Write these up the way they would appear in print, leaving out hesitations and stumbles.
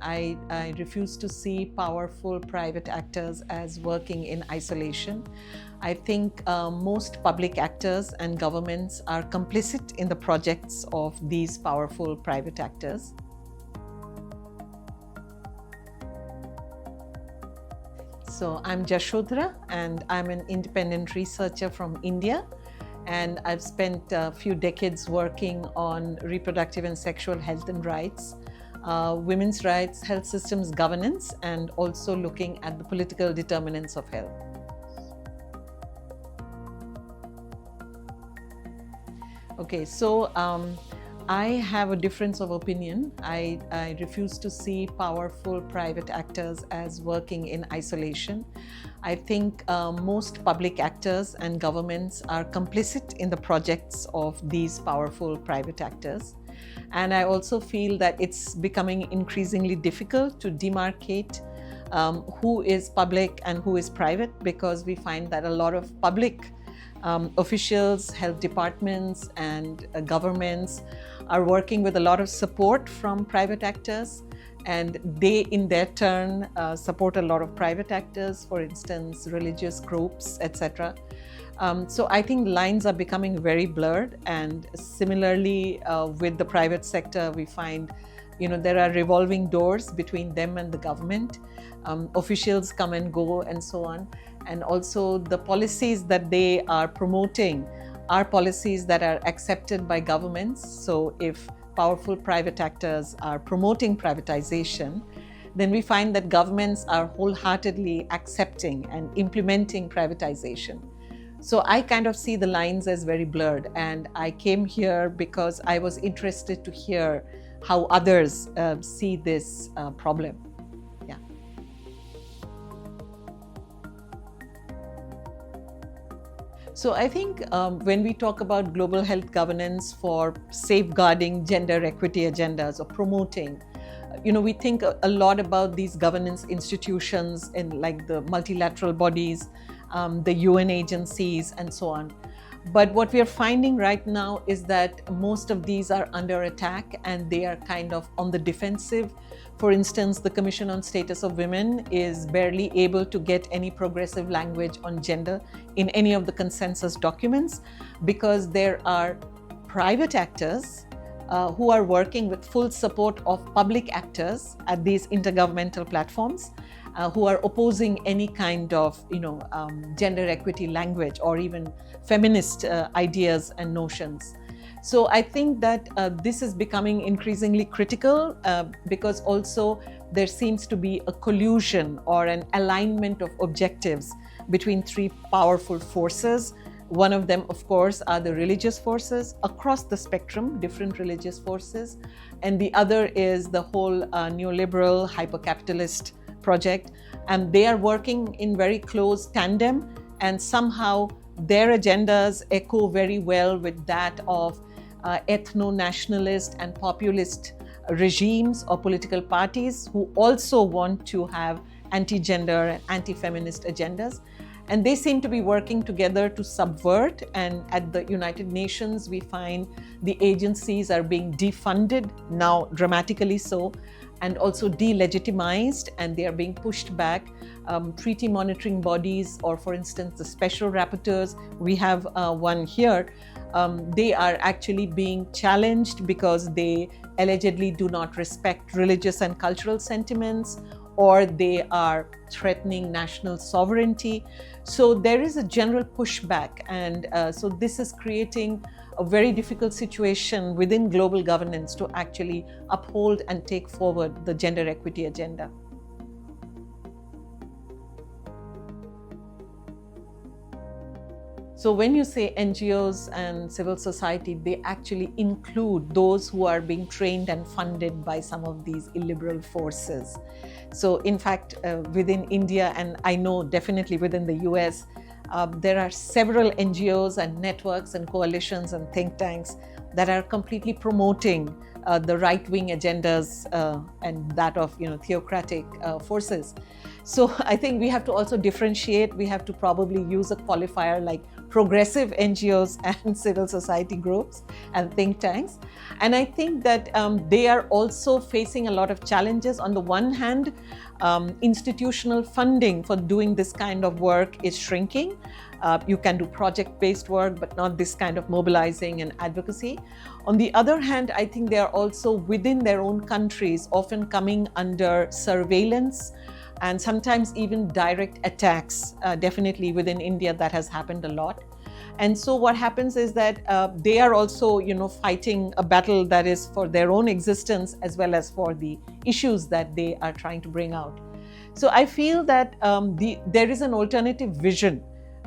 I refuse to see powerful private actors as working in isolation. I think most public actors and governments are complicit in the projects of these powerful private actors. So I'm Jashodhara, and I'm an independent researcher from India. And I've spent a few decades working on reproductive and sexual health and rights, women's rights, health systems governance, and also looking at the political determinants of health. Okay, so I have a difference of opinion. I refuse to see powerful private actors as working in isolation. I think most public actors and governments are complicit in the projects of these powerful private actors. And I also feel that it's becoming increasingly difficult to demarcate who is public and who is private, because we find that a lot of public officials, health departments, and governments are working with a lot of support from private actors, and they in their turn support a lot of private actors, for instance, religious groups, etc. So I think lines are becoming very blurred, and similarly with the private sector, we find there are revolving doors between them and the government. Officials come and go and so on. And also the policies that they are promoting are policies that are accepted by governments. So if powerful private actors are promoting privatization, then we find that governments are wholeheartedly accepting and implementing privatization. So I kind of see the lines as very blurred, and I came here because I was interested to hear how others see this problem. Yeah. So I think when we talk about global health governance for safeguarding gender equity agendas or promoting, we think a lot about these governance institutions in like the multilateral bodies, the UN agencies, and so on. But what we are finding right now is that most of these are under attack, and they are kind of on the defensive. For instance, the Commission on Status of Women is barely able to get any progressive language on gender in any of the consensus documents, because there are private actors who are working with full support of public actors at these intergovernmental platforms, who are opposing any kind of gender equity language or even feminist ideas and notions. So I think that this is becoming increasingly critical because also there seems to be a collusion or an alignment of objectives between three powerful forces. One of them, of course, are the religious forces across the spectrum, different religious forces. And the other is the whole neoliberal hyper-capitalist project. And they are working in very close tandem, and somehow their agendas echo very well with that of ethno-nationalist and populist regimes or political parties who also want to have anti-gender and anti-feminist agendas. And they seem to be working together to subvert. And at the United Nations, we find the agencies are being defunded now, dramatically so, and also delegitimized, and they are being pushed back. Treaty monitoring bodies, or for instance, the special rapporteurs, we have one here, they are actually being challenged because they allegedly do not respect religious and cultural sentiments, or they are threatening national sovereignty. So there is a general pushback, and so this is creating a very difficult situation within global governance to actually uphold and take forward the gender equity agenda. So when you say NGOs and civil society, they actually include those who are being trained and funded by some of these illiberal forces. So in fact, within India, and I know definitely within the US, there are several NGOs and networks and coalitions and think tanks that are completely promoting the right-wing agendas and that of theocratic forces. So I think we have to also differentiate. We have to probably use a qualifier like progressive NGOs and civil society groups and think tanks. And I think that they are also facing a lot of challenges. On the one hand, institutional funding for doing this kind of work is shrinking. You can do project-based work, but not this kind of mobilizing and advocacy. On the other hand, I think they are also within their own countries often coming under surveillance and sometimes even direct attacks. Definitely within India, that has happened a lot. And so what happens is that they are also, fighting a battle that is for their own existence as well as for the issues that they are trying to bring out. So I feel that there is an alternative vision,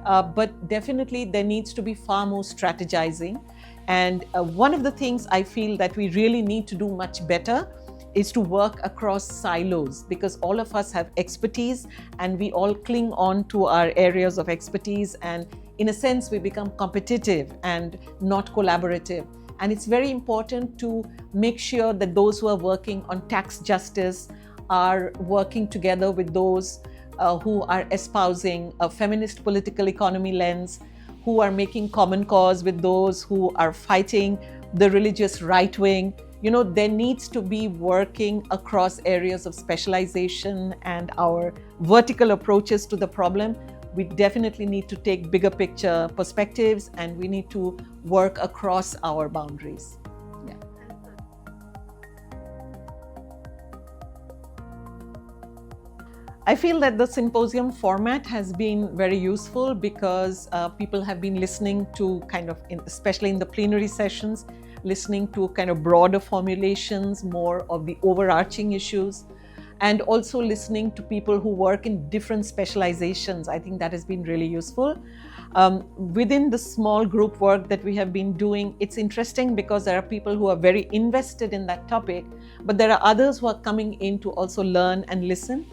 but definitely there needs to be far more strategizing. And one of the things I feel that we really need to do much better is to work across silos, because all of us have expertise and we all cling on to our areas of expertise, and in a sense we become competitive and not collaborative. And it's very important to make sure that those who are working on tax justice are working together with those who are espousing a feminist political economy lens, who are making common cause with those who are fighting the religious right wing. There needs to be working across areas of specialization and our vertical approaches to the problem. We definitely need to take bigger picture perspectives, and we need to work across our boundaries. Yeah. I feel that the symposium format has been very useful because people have been listening to especially in the plenary sessions, listening to kind of broader formulations, more of the overarching issues, and also listening to people who work in different specializations. I think that has been really useful. Within the small group work that we have been doing, it's interesting because there are people who are very invested in that topic, but there are others who are coming in to also learn and listen,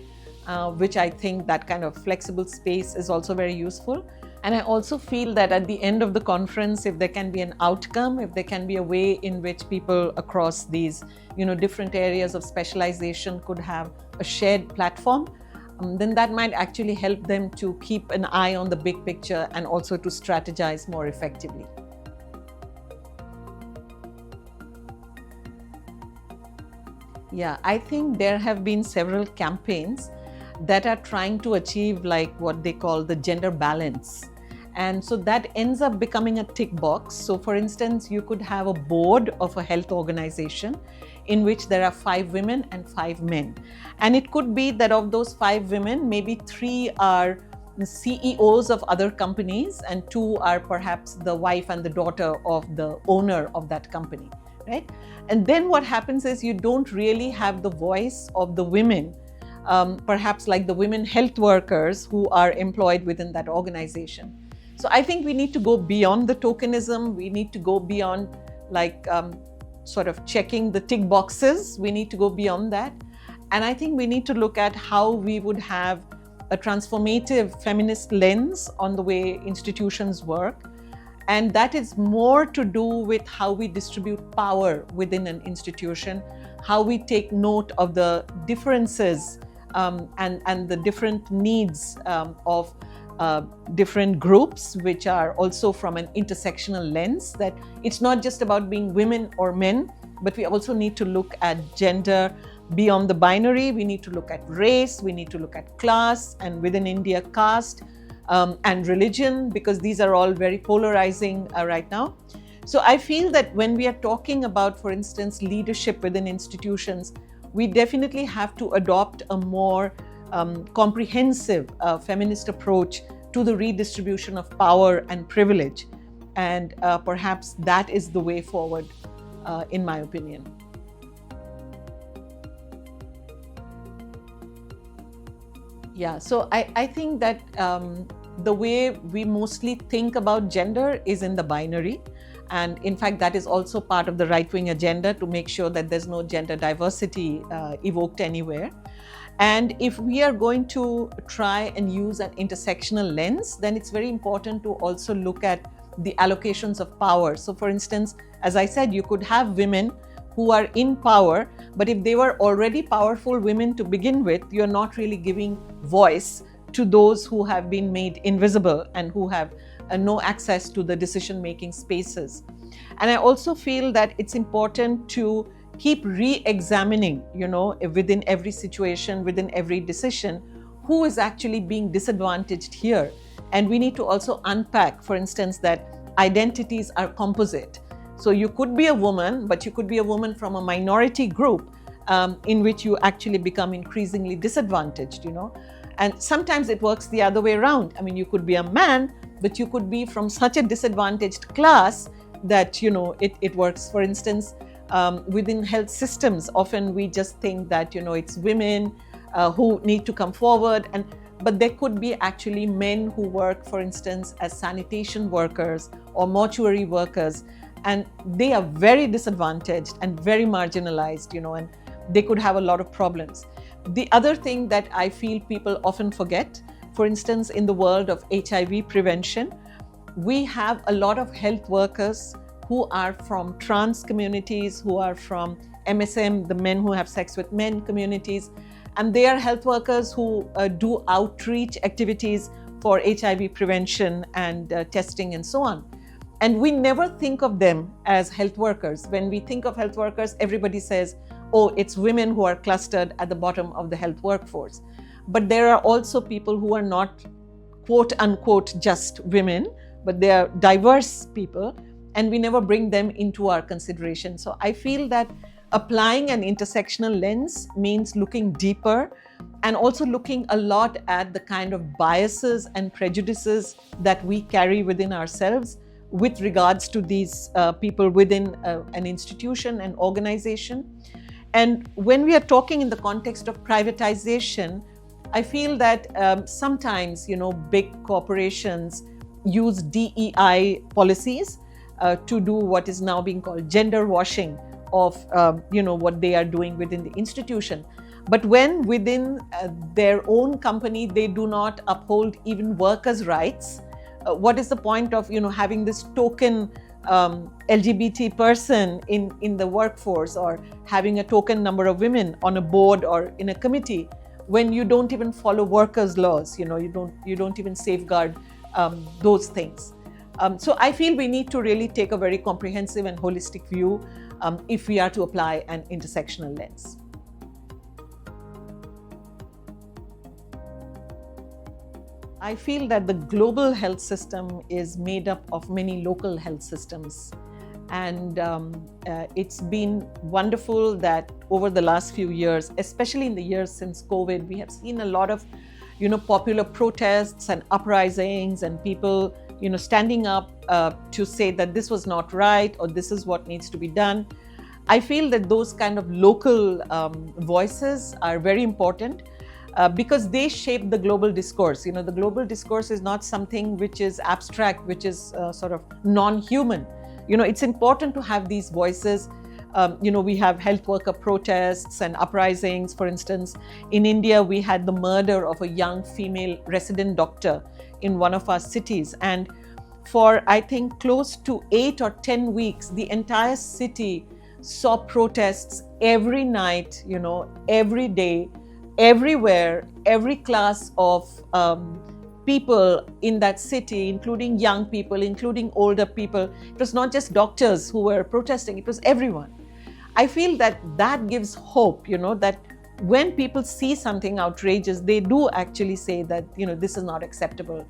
which I think that kind of flexible space is also very useful. And I also feel that at the end of the conference, if there can be an outcome, if there can be a way in which people across these, different areas of specialization could have a shared platform, then that might actually help them to keep an eye on the big picture and also to strategize more effectively. Yeah, I think there have been several campaigns that are trying to achieve what they call the gender balance. And so that ends up becoming a tick box. So for instance, you could have a board of a health organization in which there are 5 women and 5 men. And it could be that of those 5 women, maybe 3 are CEOs of other companies and 2 are perhaps the wife and the daughter of the owner of that company, right? And then what happens is you don't really have the voice of the women, perhaps like the women health workers who are employed within that organization. So I think we need to go beyond the tokenism. We need to go beyond sort of checking the tick boxes. We need to go beyond that. And I think we need to look at how we would have a transformative feminist lens on the way institutions work. And that is more to do with how we distribute power within an institution, how we take note of the differences and the different needs of different groups, which are also from an intersectional lens, that it's not just about being women or men, but we also need to look at gender beyond the binary. We need to look at race, we need to look at class, and within India, caste and religion, because these are all very polarizing right now. So I feel that when we are talking about, for instance, leadership within institutions, we definitely have to adopt a more comprehensive feminist approach to the redistribution of power and privilege. And perhaps that is the way forward, in my opinion. Yeah, so I think that the way we mostly think about gender is in the binary. And in fact, that is also part of the right-wing agenda, to make sure that there's no gender diversity evoked anywhere. And if we are going to try and use an intersectional lens, then it's very important to also look at the allocations of power. So for instance, as I said, you could have women who are in power, but if they were already powerful women to begin with, you're not really giving voice to those who have been made invisible and who have no access to the decision-making spaces. And I also feel that it's important to keep re-examining, within every situation, within every decision, who is actually being disadvantaged here. And we need to also unpack, for instance, that identities are composite. So you could be a woman, but you could be a woman from a minority group in which you actually become increasingly disadvantaged, And sometimes it works the other way around. I mean, you could be a man, but you could be from such a disadvantaged class that, it works. For instance, within health systems, often we just think that, it's women who need to come forward. But there could be actually men who work, for instance, as sanitation workers or mortuary workers, and they are very disadvantaged and very marginalized, and they could have a lot of problems. The other thing that I feel people often forget, for instance, in the world of HIV prevention, we have a lot of health workers who are from trans communities, who are from MSM, the men who have sex with men communities, and they are health workers who do outreach activities for HIV prevention and testing and so on. And we never think of them as health workers. When we think of health workers, everybody says, oh, it's women who are clustered at the bottom of the health workforce. But there are also people who are not, quote unquote, just women, but they are diverse people, and we never bring them into our consideration. So I feel that applying an intersectional lens means looking deeper and also looking a lot at the kind of biases and prejudices that we carry within ourselves with regards to these people within an institution, an organization. And when we are talking in the context of privatization, I feel that sometimes, big corporations use DEI policies to do what is now being called gender washing of, what they are doing within the institution. But when within their own company, they do not uphold even workers' rights, what is the point of, having this token LGBT person in the workforce, or having a token number of women on a board or in a committee, when you don't even follow workers' laws, you don't even safeguard those things. So I feel we need to really take a very comprehensive and holistic view if we are to apply an intersectional lens. I feel that the global health system is made up of many local health systems. And it's been wonderful that over the last few years, especially in the years since COVID, we have seen a lot of, popular protests and uprisings and people, standing up to say that this was not right or this is what needs to be done. I feel that those kind of local voices are very important. Because they shape the global discourse. The global discourse is not something which is abstract, which is sort of non-human. It's important to have these voices. We have health worker protests and uprisings. For instance, in India, we had the murder of a young female resident doctor in one of our cities. And for, I think, close to 8 or 10 weeks, the entire city saw protests every night, every day, everywhere, every class of people in that city, including young people, including older people. It was not just doctors who were protesting, it was everyone. I feel that gives hope, that when people see something outrageous, they do actually say that, this is not acceptable.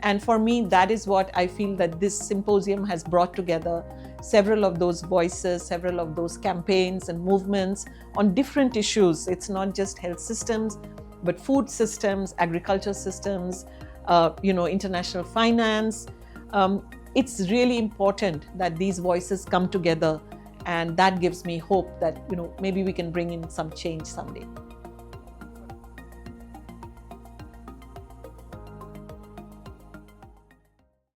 And for me, that is what I feel that this symposium has brought together, several of those voices, several of those campaigns and movements on different issues. It's not just health systems, but food systems, agriculture systems, international finance. It's really important that these voices come together, and that gives me hope that, maybe we can bring in some change someday.